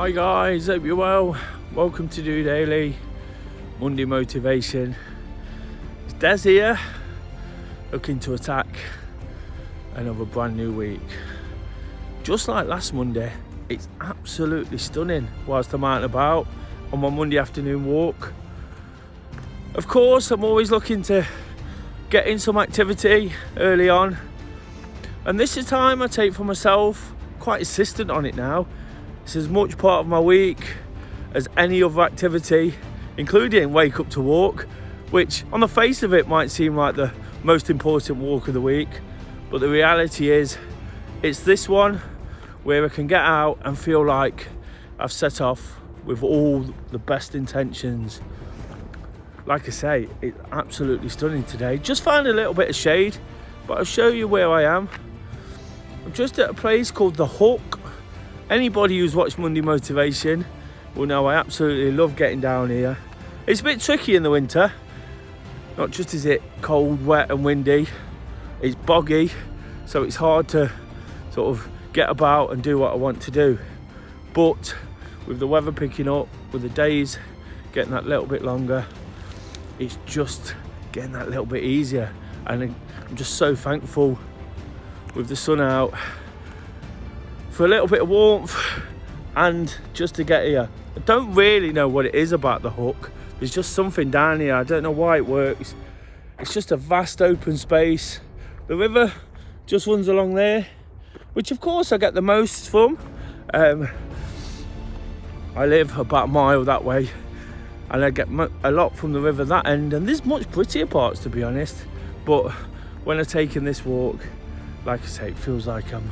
Hi guys, hope you're well. Welcome to DOdaily, Monday Motivation. It's Des here, looking to attack another brand new week. Just like last Monday, it's absolutely stunning whilst I'm out and about on my Monday afternoon walk. Of course, I'm always looking to get in some activity early on, and this is time I take for myself, quite insistent on it now. It's as much part of my week as any other activity, including wake up to walk, which on the face of it might seem like the most important walk of the week, but the reality is it's this one where I can get out and feel like I've set off with all the best intentions. Like I say, it's absolutely stunning today. Just found a little bit of shade, but I'll show you where I am. I'm just at a place called The Hook. Anybody who's watched Monday Motivation will know I absolutely love getting down here. It's a bit tricky in the winter. Not just is it cold, wet and windy, it's boggy, so it's hard to sort of get about and do what I want to do. But with the weather picking up, with the days getting that little bit longer, it's just getting that little bit easier. And I'm just so thankful with the sun out for a little bit of warmth and just to get here. I don't really know what it is about The Hook. There's just something down here. I don't know why it works. It's just a vast open space. The river just runs along there, which of course I get the most from. I live about a mile that way and I get a lot from the river that end, and there's much prettier parts, to be honest. But when I'm taking this walk, like I say, it feels like I'm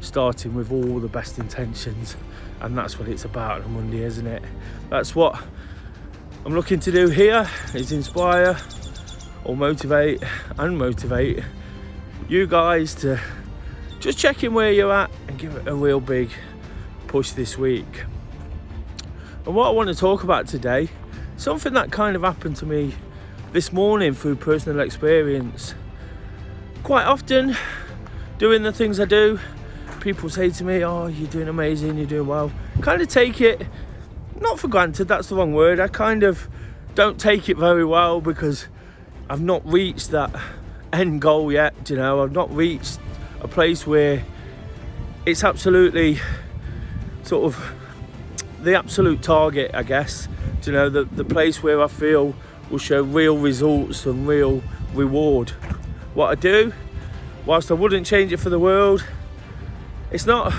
starting with all the best intentions, and that's what it's about on a Monday, isn't it? That's what I'm looking to do here, is inspire or motivate you guys to just check in where you're at and give it a real big push this week. And what I want to talk about today, something that kind of happened to me this morning through personal experience. Quite often doing the things I do, people say to me, oh, you're doing amazing, you're doing well. Kind of take it, not for granted, that's the wrong word. I kind of don't take it very well because I've not reached that end goal yet, you know. I've not reached a place where it's absolutely sort of the absolute target, I guess. You know, the place where I feel will show real results and real reward. What I do, whilst I wouldn't change it for the world, it's not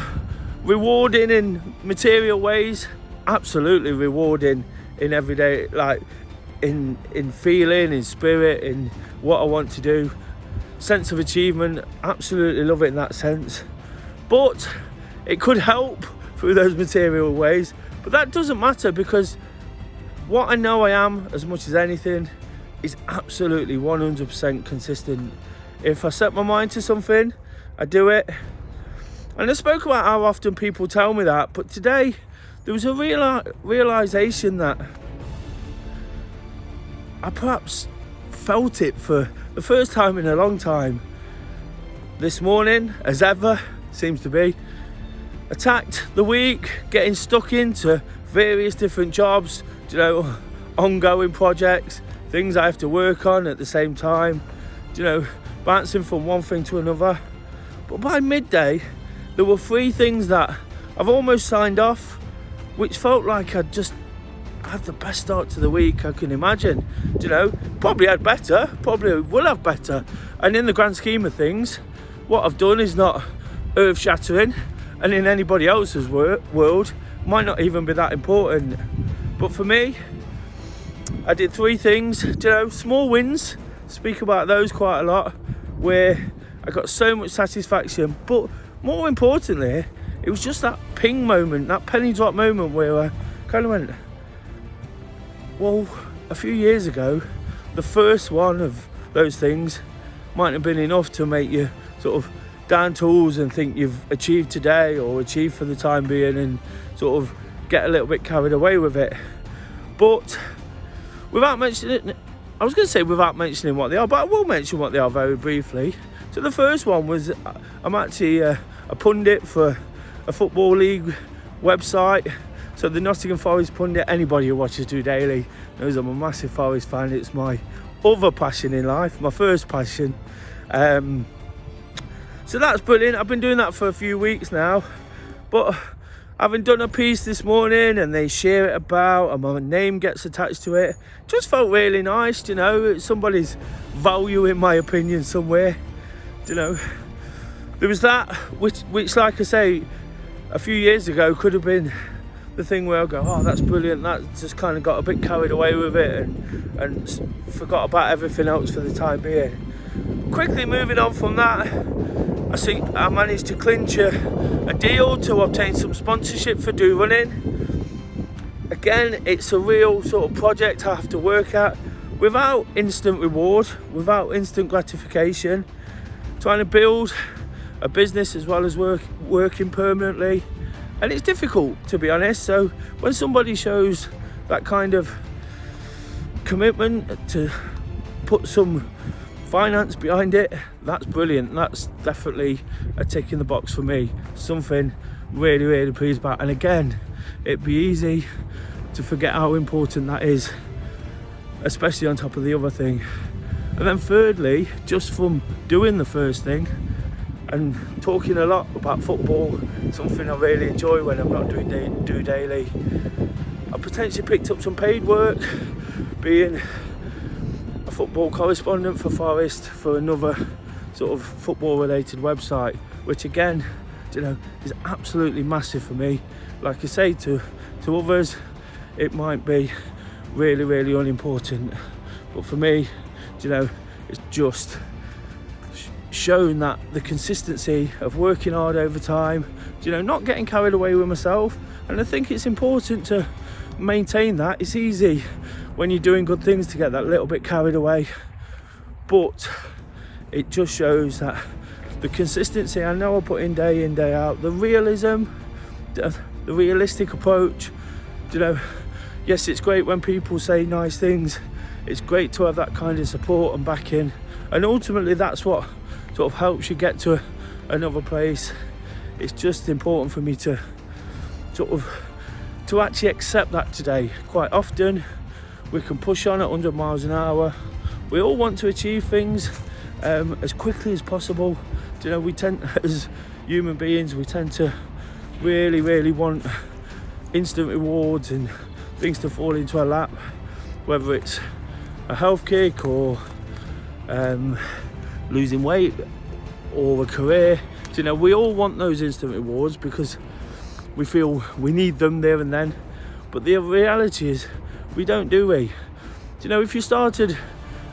rewarding in material ways, absolutely rewarding in everyday, like in feeling, in spirit, in what I want to do. Sense of achievement, absolutely love it in that sense. But it could help through those material ways, but that doesn't matter, because what I know I am, as much as anything, is absolutely 100% consistent. If I set my mind to something, I do it. And I spoke about how often people tell me that, but today there was a realisation that I perhaps felt it for the first time in a long time. This morning, as ever, seems to be, attacked the week, getting stuck into various different jobs, you know, ongoing projects, things I have to work on at the same time, you know, bouncing from one thing to another. But by midday, there were 3 things that I've almost signed off, which felt like I'd just had the best start to the week I can imagine. You know, probably had better, probably will have better. And in the grand scheme of things, what I've done is not earth-shattering, and in anybody else's world, might not even be that important. But for me, I did 3 things, you know, small wins, speak about those quite a lot, where I got so much satisfaction. But more importantly, it was just that ping moment, that penny drop moment where I kind of went, well, a few years ago, the first one of those things might have been enough to make you sort of down tools and think you've achieved today or achieved for the time being, and sort of get a little bit carried away with it. But without mentioning, I was going to say without mentioning what they are, but I will mention what they are very briefly. So the first one was, I'm actually a pundit for a football league website So the Nottingham Forest pundit, anybody who watches Do Daily knows I'm a massive Forest fan. It's my other passion in life, my first passion. So that's brilliant. I've been doing that for a few weeks now, but having done a piece this morning and they share it about and my name gets attached to it, just felt really nice, you know. Somebody's valuing my opinion somewhere, you know. There was that, which like I say, a few years ago could have been the thing where I go, oh, that's brilliant. That just kind of got a bit carried away with it and forgot about everything else for the time being. Quickly moving on from that, I see I managed to clinch a deal to obtain some sponsorship for Do Running. Again, it's a real sort of project I have to work at without instant reward, without instant gratification, trying to build a business as well as working permanently. And it's difficult, to be honest. So when somebody shows that kind of commitment to put some finance behind it, that's brilliant. That's definitely a tick in the box for me. Something really, really pleased about. And again, it'd be easy to forget how important that is, especially on top of the other thing. And then thirdly, just from doing the first thing and talking a lot about football, something I really enjoy when I'm not doing Do Daily, I potentially picked up some paid work, being a football correspondent for Forest for another sort of football related website, which again, you know, is absolutely massive for me. Like I say, to others it might be really, really unimportant, but for me, you know, it's just shown that the consistency of working hard over time, you know, not getting carried away with myself. And I think it's important to maintain that. It's easy when you're doing good things to get that little bit carried away, but it just shows that the consistency I know I put in day out, the realism, the realistic approach, you know, yes, it's great when people say nice things. It's great to have that kind of support and backing, and ultimately that's what sort of helps you get to another place. It's just important for me to actually accept that today. Quite often we can push on at 100 miles an hour. We all want to achieve things as quickly as possible. You know, we tend, as human beings, we tend to really, really want instant rewards and things to fall into our lap, whether it's a health kick or losing weight or a career. You know, we all want those instant rewards because we feel we need them there and then, but the reality is we don't, do we? You know, if you started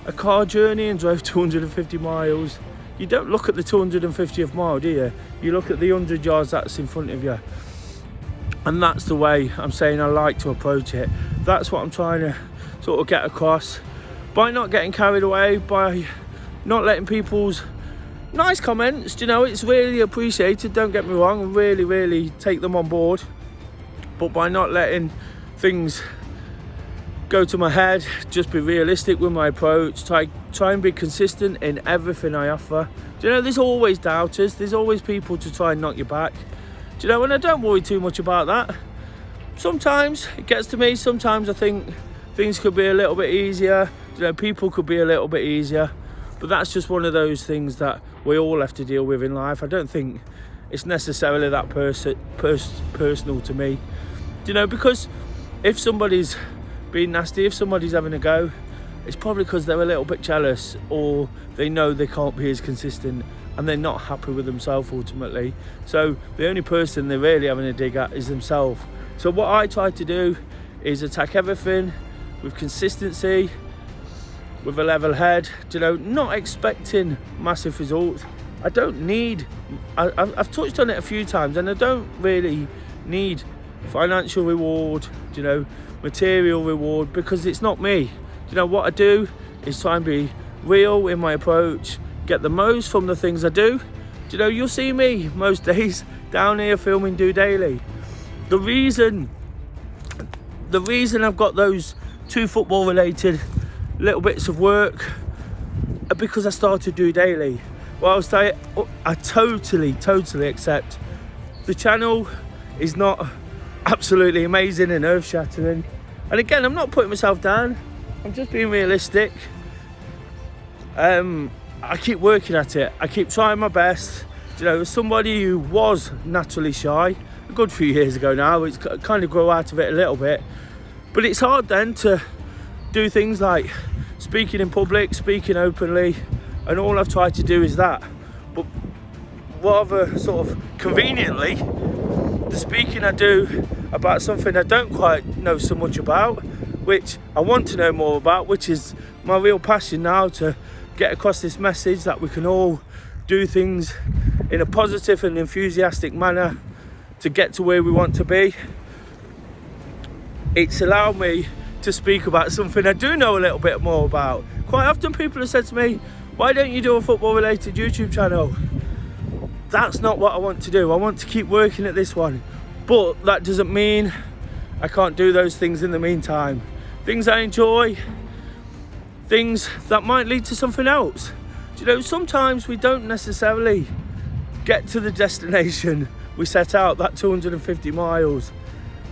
a car journey and drove 250 miles, you don't look at the 250th mile, do you? You look at the 100 yards that's in front of you. And that's the way I'm saying I like to approach it. That's what I'm trying to sort of get across, by not getting carried away, by not letting people's nice comments, you know, it's really appreciated, don't get me wrong, and really, really take them on board, but by not letting things go to my head, just be realistic with my approach, try and be consistent in everything I offer. Do you know, there's always doubters, there's always people to try and knock you back. Do you know, and I don't worry too much about that. Sometimes it gets to me, sometimes I think things could be a little bit easier, you know, people could be a little bit easier, but that's just one of those things that we all have to deal with in life. I don't think it's necessarily that personal to me, you know, because if somebody's being nasty, if somebody's having a go, it's probably because they're a little bit jealous, or they know they can't be as consistent and they're not happy with themselves ultimately. So the only person they're really having a dig at is themselves. So what I try to do is attack everything with consistency, with a level head, you know, not expecting massive results. I don't need, I've touched on it a few times, and I don't really need financial reward, you know, material reward, because it's not me. You know, what I do is try and be real in my approach, get the most from the things I do. You know, you'll see me most days down here filming Do Daily. The reason I've got those 2 football related little bits of work are because I started Do Daily. Whilst I totally accept the channel is not absolutely amazing and earth-shattering. And again, I'm not putting myself down, I'm just being realistic. I keep working at it, I keep trying my best. You know, as somebody who was naturally shy a good few years ago now, it's kind of grow out of it a little bit, but it's hard then to do things like speaking in public, speaking openly, and all I've tried to do is that. But rather sort of conveniently, the speaking I do about something I don't quite know so much about, which I want to know more about, which is my real passion now, to get across this message that we can all do things in a positive and enthusiastic manner to get to where we want to be. It's allowed me to speak about something I do know a little bit more about. Quite often people have said to me, why don't you do a football related YouTube channel? That's not what I want to do. I want to keep working at this one, but that doesn't mean I can't do those things in the meantime. Things I enjoy, things that might lead to something else. You know, sometimes we don't necessarily get to the destination we set out, that 250 miles.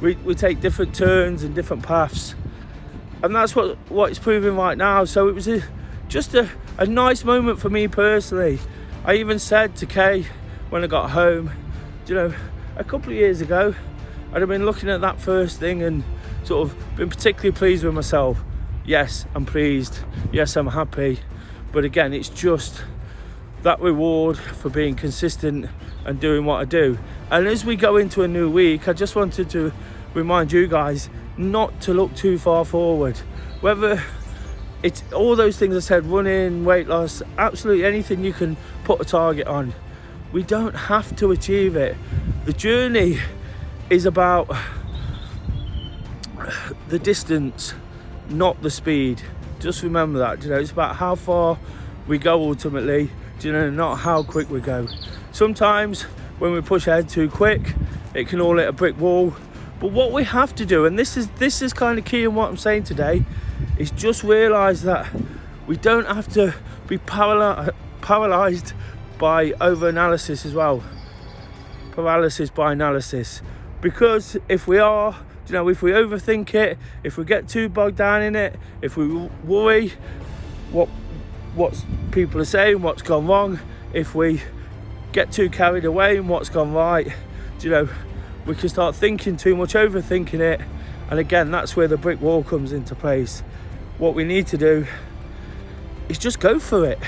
We take different turns and different paths, and that's what it's proving right now. So it was just a nice moment for me personally. I even said to Kay when I got home, you know, a couple of years ago I'd have been looking at that first thing and sort of been particularly pleased with myself. Yes, I'm pleased, yes, I'm happy, but again, it's just that reward for being consistent and doing what I do. And as we go into a new week, I just wanted to remind you guys not to look too far forward. Whether it's all those things I said, running, weight loss, absolutely anything you can put a target on. We don't have to achieve it. The journey is about the distance, not the speed. Just remember that, you know, it's about how far we go ultimately, you know, not how quick we go. Sometimes when we push ahead too quick, it can all hit a brick wall. But what we have to do, and this is kind of key in what I'm saying today, is just realise that we don't have to be paralysed by over-analysis as well. Paralysis by analysis. Because if we are, you know, if we overthink it, if we get too bogged down in it, if we worry what people are saying, what's gone wrong, if we get too carried away in what's gone right, you know, we can start thinking too much, overthinking it, and again, that's where the brick wall comes into place. What we need to do is just go for it.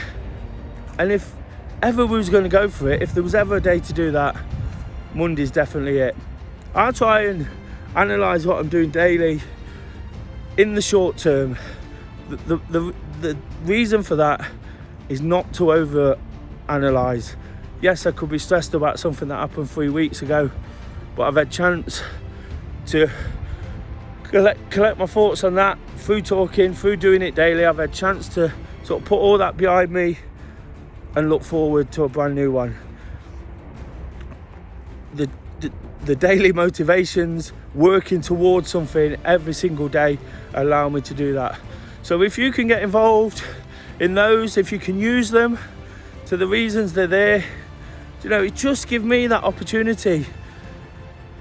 And if ever we was going to go for it, if there was ever a day to do that, Monday's definitely it. I try and analyse what I'm doing daily in the short term. The reason for that is not to over analyse. Yes, I could be stressed about something that happened 3 weeks ago, but I've had chance to collect my thoughts on that through talking, through doing it daily. I've had chance to sort of put all that behind me and look forward to a brand new one. The daily motivations, working towards something every single day, allow me to do that. So if you can get involved in those, if you can use them to the reasons they're there, you know, it just gives me that opportunity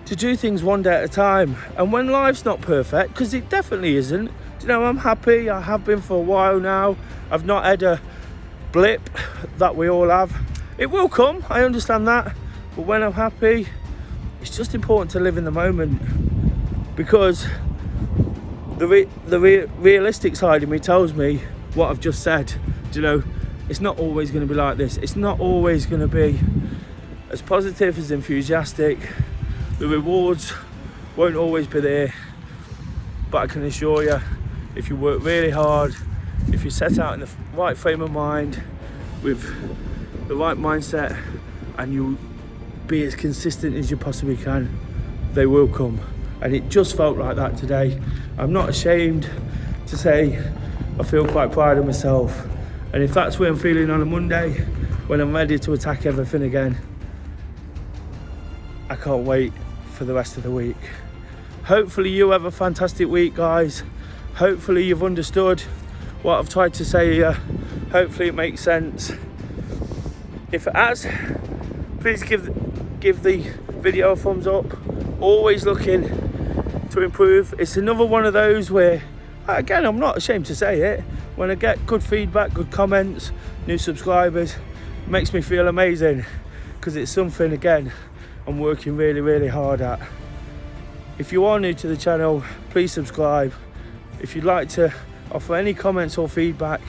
to do things one day at a time. And when life's not perfect, because it definitely isn't, you know, I'm happy, I have been for a while now. I've not had a blip that we all have. It will come, I understand that, but when I'm happy, it's just important to live in the moment, because the realistic side of me tells me what I've just said. You know, it's not always going to be like this. It's not always going to be as positive, as enthusiastic. The rewards won't always be there, but I can assure you, if you work really hard, if you set out in the right frame of mind, with the right mindset, and you be as consistent as you possibly can, they will come. And it just felt like that today. I'm not ashamed to say I feel quite proud of myself. And if that's where I'm feeling on a Monday, when I'm ready to attack everything again, I can't wait for the rest of the week. Hopefully you have a fantastic week, guys. Hopefully you've understood what I've tried to say here. Hopefully it makes sense. If it has, please give the video a thumbs up, always looking to improve. It's another one of those where, again, I'm not ashamed to say it, when I get good feedback, good comments, new subscribers, it makes me feel amazing, because it's something, again, I'm working really, really hard at. If you are new to the channel, please subscribe. If you'd like to offer any comments or feedback,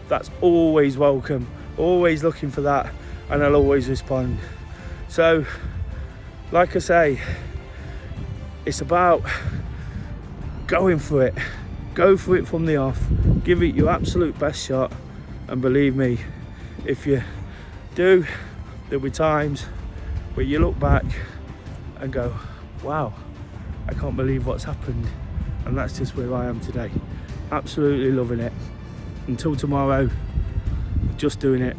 that's always welcome. Always looking for that, and I'll always respond. So, like I say, it's about going for it. Go for it from the off. Give it your absolute best shot. And believe me, if you do, there'll be times where you look back and go, wow, I can't believe what's happened. And that's just where I am today. Absolutely loving it. Until tomorrow, just doing it.